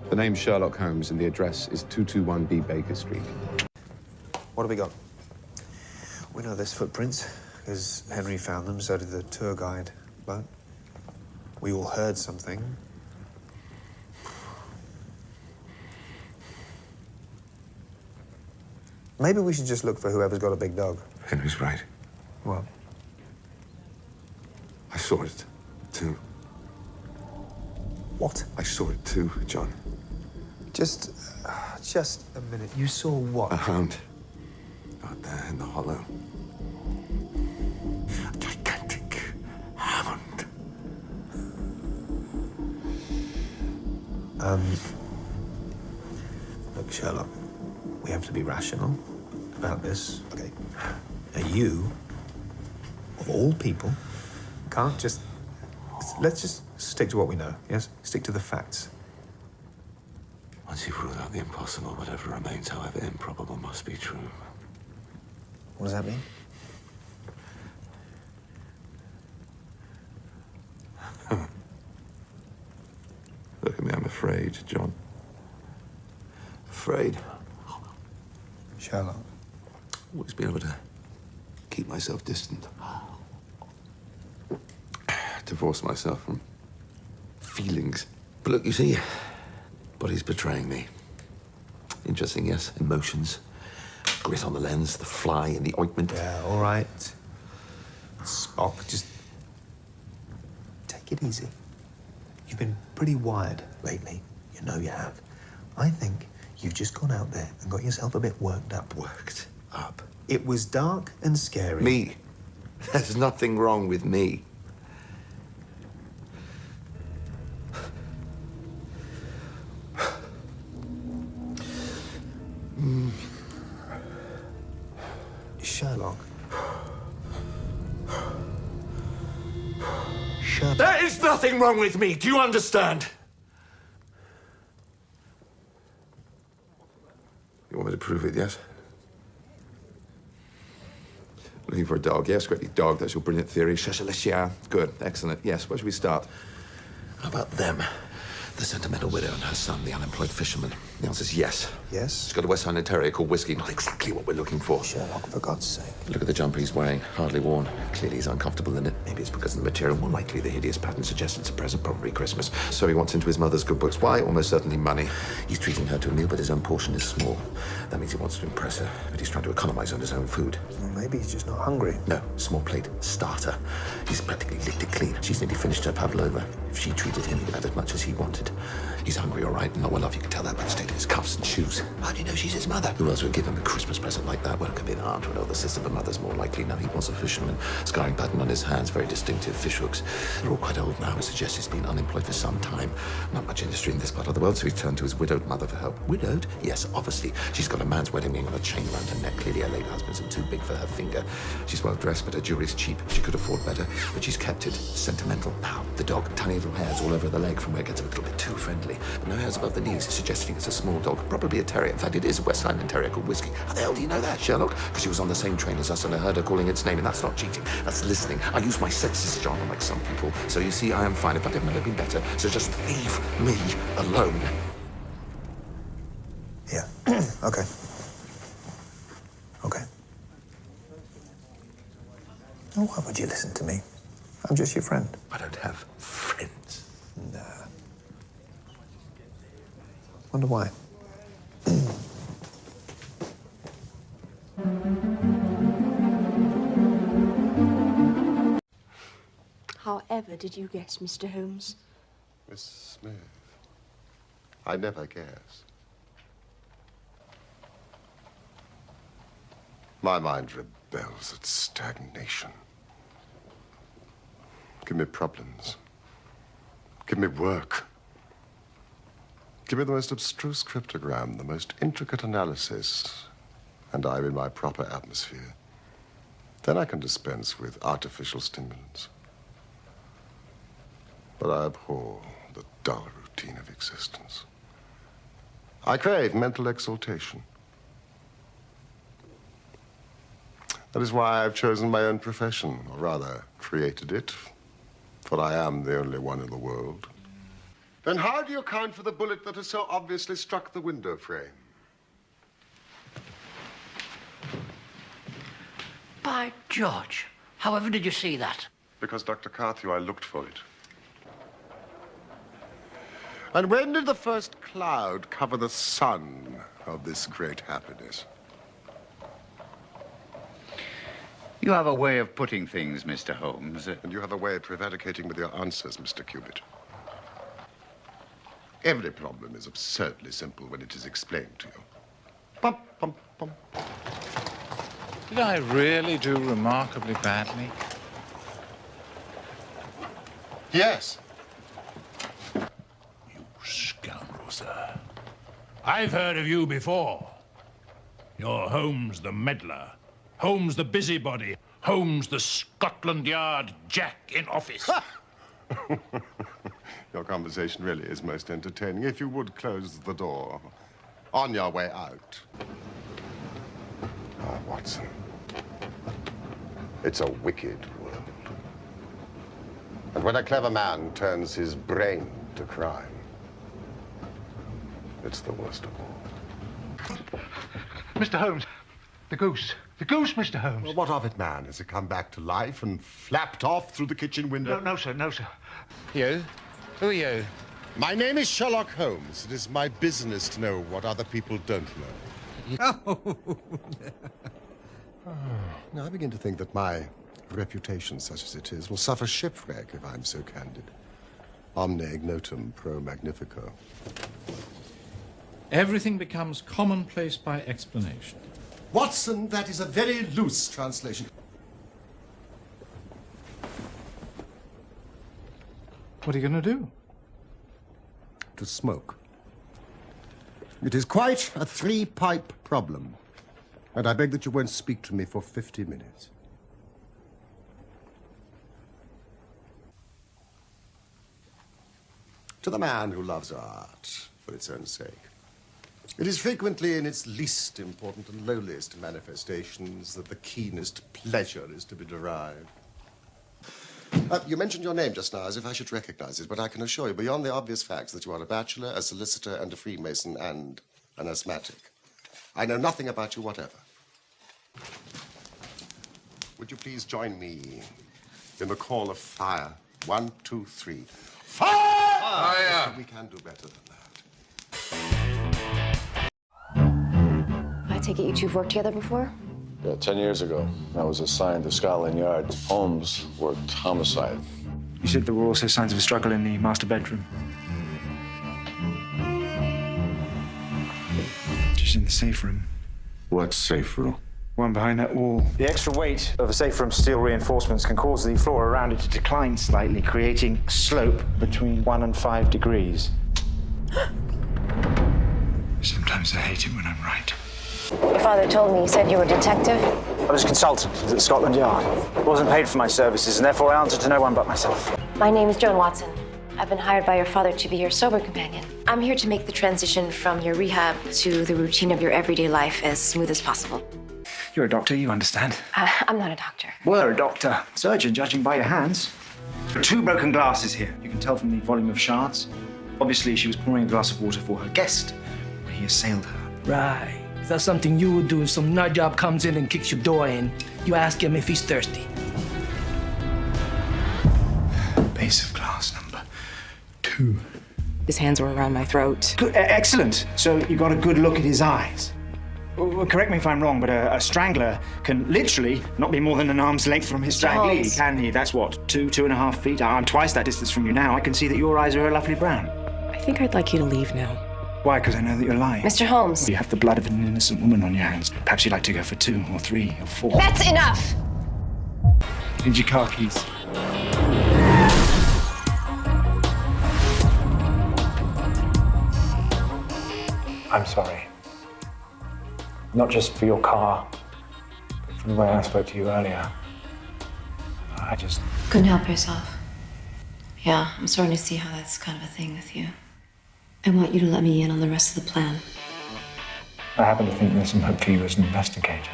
The name's Sherlock Holmes, and the address is 221B Baker Street. What have we got? We know there's footprints, because Henry found them, so did the tour guide. But we all heard something. Maybe we should just look for whoever's got a big dog. Henry's right. What? I saw it, too. What? I saw it, too, John. Just a minute. You saw what? A hound. Out there in the hollow. A gigantic hound. Look, Sherlock, we have to be rational about this, okay? Now, you, of all people, can't just... Let's just stick to what we know, yes? Stick to the facts. Once you've ruled out the impossible, whatever remains, however improbable, must be true. What does that mean? Look at me, I'm afraid, John. Afraid. Sherlock. Always been able to keep myself distant. Divorce myself from feelings. But look, you see, body's betraying me. Interesting, yes. Emotions. Grit on the lens, the fly in the ointment. Yeah, all right. Spock, just take it easy. You've been pretty wired lately. You know you have. I think you've just gone out there and got yourself a bit worked up. Worked up? It was dark and scary. Me? There's nothing wrong with me. Sherlock. Sherlock. There is nothing wrong with me. Do you understand? You want me to prove it, yes? Looking for a dog, yes? Great big dog. That's your brilliant theory. Chachalacia. Good. Excellent. Yes. Where should we start? How about them? The sentimental widow and her son, the unemployed fisherman. The answer's yes. Yes? She's got a West Highland Terrier called Whiskey. Not exactly what we're looking for. Sherlock, for God's sake. Look at the jumper he's wearing. Hardly worn. Clearly he's uncomfortable in it. Maybe it's because of the material. More likely the hideous pattern suggests it's a present, probably Christmas. So he wants into his mother's good books. Why? Almost certainly money. He's treating her to a meal, but his own portion is small. That means he wants to impress her, but he's trying to economize on his own food. Well, maybe he's just not hungry. No, small plate, starter. He's practically licked it clean. She's nearly finished her pavlova. If she treated him, he'd have as much as he wanted. He's hungry, all right, and not well off. You can tell that by the state of his cuffs and shoes. How do you know she's his mother? Who else would give him a Christmas present like that? Well, it could be an aunt or an older sister, but mother's more likely. Now, he was a fisherman. Scarring pattern on his hands, very distinctive fish hooks. They're all quite old now. It suggests he's been unemployed for some time. Not much industry in this part of the world, so he's turned to his widowed mother for help. Widowed? Yes, obviously. She's got a man's wedding ring on a chain round her neck. Clearly her late husband's too big for her finger. She's well dressed, but her jewelry's cheap. She could afford better, but she's kept it. Sentimental. Now, the dog, tiny little hairs all over the leg from where it gets a little bit too friendly. But no hairs above the knees, suggesting it's a small dog, probably a terrier. In fact, it is a West Highland Terrier called Whiskey. How the hell do you know that, Sherlock? Because she was on the same train as us and I heard her calling its name, and that's not cheating. That's listening. I use my senses, John, unlike some people. So you see, I am fine. In fact, I've never been better. So just leave me alone. Yeah. Okay. Okay. Oh, why would you listen to me? I'm just your friend. I don't have friends. Nah. Wonder why. However did you guess, Mr. Holmes? Miss Smith, I never guess. My mind rebels at stagnation. Give me problems. Give me work. Give me the most abstruse cryptogram, the most intricate analysis, and I'm in my proper atmosphere. Then I can dispense with artificial stimulants. But I abhor the dull routine of existence. I crave mental exaltation. That is why I've chosen my own profession, or rather, created it, for I am the only one in the world. Then how do you account for the bullet that has so obviously struck the window frame? By George, however did you see that? Because, Dr. Carthew, I looked for it. And when did the first cloud cover the sun of this great happiness? You have a way of putting things, Mr. Holmes. And you have a way of prevaricating with your answers, Mr. Cubitt. Every problem is absurdly simple when it is explained to you. Pum, pum, pum. Did I really do remarkably badly? Yes. You scoundrel, sir. I've heard of you before. You're Holmes the meddler, Holmes the busybody, Holmes the Scotland Yard Jack in office. Your conversation really is most entertaining. If you would close the door on your way out. Ah, Watson. It's a wicked world. And when a clever man turns his brain to crime, it's the worst of all. Mr. Holmes, the goose. The goose, Mr. Holmes. Well, what of it, man? Has it come back to life and flapped off through the kitchen window? No, sir, no, sir. You? Who are you? My name is Sherlock Holmes. It is my business to know what other people don't know. Now, I begin to think that my reputation, such as it is, will suffer shipwreck if I'm so candid. Omne ignotum pro magnifico. Everything becomes commonplace by explanation. Watson, that is a very loose translation. What are you going to do? To smoke. It is quite a three-pipe problem. And I beg that you won't speak to me for 50 minutes. To the man who loves art for its own sake, it is frequently in its least important and lowliest manifestations that the keenest pleasure is to be derived. You mentioned your name just now as if I should recognize it, but I can assure you, beyond the obvious facts, that you are a bachelor, a solicitor, and a Freemason, and an asthmatic. I know nothing about you whatever. Would you please join me in the call of fire? 1, 2, 3. Fire! Fire! We can do better than that. I take it you two have worked together before? Yeah, 10 years ago, I was assigned to Scotland Yard. Holmes worked homicide. You said there were also signs of a struggle in the master bedroom. Just in the safe room. What safe room? One behind that wall. The extra weight of a safe room's steel reinforcements can cause the floor around it to decline slightly, creating a slope between 1 and 5 degrees. Sometimes I hate it when I'm right. Your father told me you said you were a detective. I was a consultant at Scotland Yard. I wasn't paid for my services, and therefore I answered to no one but myself. My name is Joan Watson. I've been hired by your father to be your sober companion. I'm here to make the transition from your rehab to the routine of your everyday life as smooth as possible. You're a doctor, you understand. I'm not a doctor. Were a doctor. Surgeon, judging by your hands. 2 broken glasses here. You can tell from the volume of shards. Obviously, she was pouring a glass of water for her guest when he assailed her. Right. Is that something you would do if some nut job comes in and kicks your door in? You ask him if he's thirsty. Base of glass number 2. His hands were around my throat. Good, excellent. So you got a good look at his eyes. Well, correct me if I'm wrong, but a strangler can literally not be more than an arm's length from his stranglee, can he? That's what, 2.5 feet? I'm twice that distance from you now. I can see that your eyes are a lovely brown. I think I'd like you to leave now. Why? Because I know that you're lying. Mr. Holmes. You have the blood of an innocent woman on your hands. Perhaps you'd like to go for 2 or 3 or 4. That's enough! Need your car keys. I'm sorry. Not just for your car, but for the way I spoke to you earlier. I just... Couldn't help yourself. Yeah, I'm starting to see how that's kind of a thing with you. I want you to let me in on the rest of the plan. I happen to think there's some hope for you as an investigator.